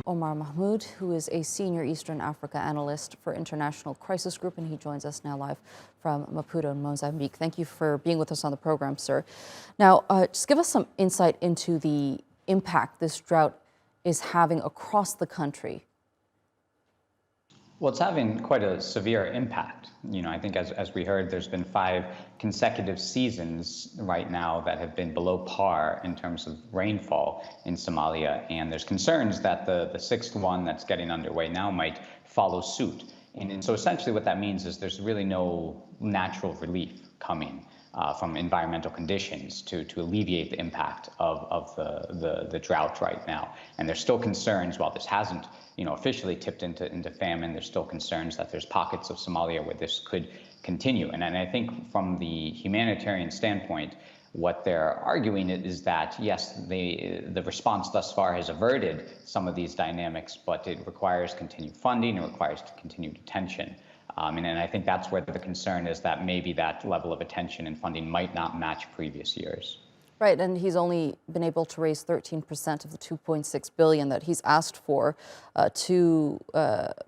Omar Mahmood, who is a senior Eastern Africa analyst for International Crisis Group, and he joins us now live from Maputo in Mozambique. Thank you for being with us on the program, sir. Now, just give us some insight into the impact this drought is having across the country. Well, it's having quite a severe impact. I think as we heard, there's been 5 consecutive seasons right now that have been below par in terms of rainfall in Somalia. And there's concerns that the 6th one that's getting underway now might follow suit. And so essentially what that means is there's really no natural relief coming from environmental conditions to alleviate the impact of the drought right now. And there's still concerns, while this hasn't officially tipped into famine, there's still concerns that there's pockets of Somalia where this could continue. And I think from the humanitarian standpoint, what they're arguing is that, yes, the response thus far has averted some of these dynamics, but it requires continued funding, it requires continued attention. And I think that's where the concern is, that maybe that level of attention and funding might not match previous years. Right, and he's only been able to raise 13% of the $2.6 billion that he's asked for to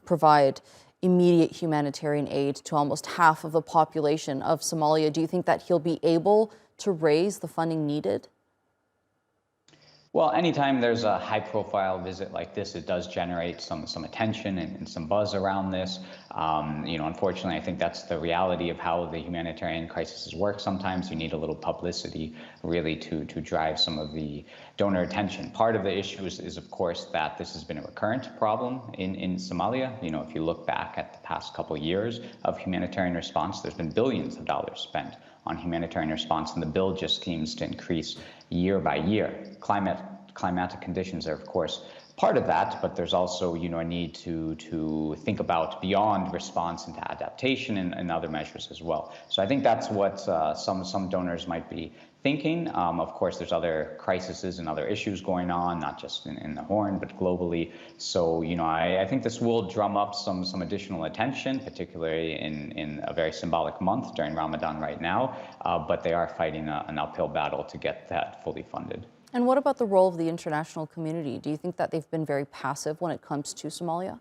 provide immediate humanitarian aid to almost half of the population of Somalia. Do you think that he'll be able to raise the funding needed? Well, anytime there's a high-profile visit like this, it does generate some attention and some buzz around this. Unfortunately, I think that's the reality of how the humanitarian crises work. Sometimes you need a little publicity, really, to drive some of the donor attention. Part of the issue is, of course, that this has been a recurrent problem in Somalia. If you look back at the past couple of years of humanitarian response, there's been billions of dollars spent on humanitarian response, and the bill just seems to increase year by year. Climatic conditions are, of course, part of that, but there's also, a need to think about beyond response into adaptation and other measures as well. So I think that's what some donors might be thinking. Of course, there's other crises and other issues going on, not just in the Horn, but globally. So, I think this will drum up some additional attention, particularly in a very symbolic month during Ramadan right now. But they are fighting an uphill battle to get that fully funded. And what about the role of the international community? Do you think that they've been very passive when it comes to Somalia?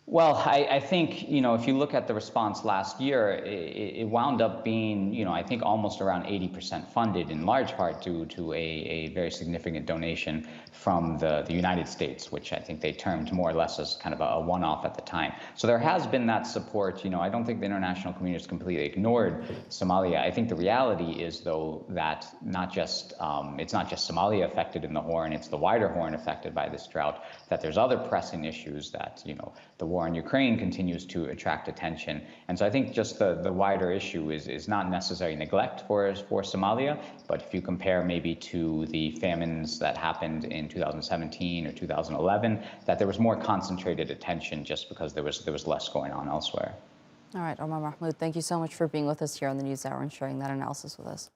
Well, I think, if you look at the response last year, it wound up being, I think almost around 80% funded, in large part due to a very significant donation from the United States, which I think they termed more or less as kind of a one-off at the time. So there has been that support. I don't think the international community has completely ignored Somalia. I think the reality is, though, that it's not just Somalia affected in the Horn, it's the wider Horn affected by this drought, that there's other pressing issues that, the war in Ukraine continues to attract attention. And so I think just the wider issue is not necessarily neglect for Somalia, but if you compare maybe to the famines that happened in 2017 or 2011, that there was more concentrated attention just because there was less going on elsewhere. All right, Omar Mahmood, thank you so much for being with us here on the NewsHour and sharing that analysis with us.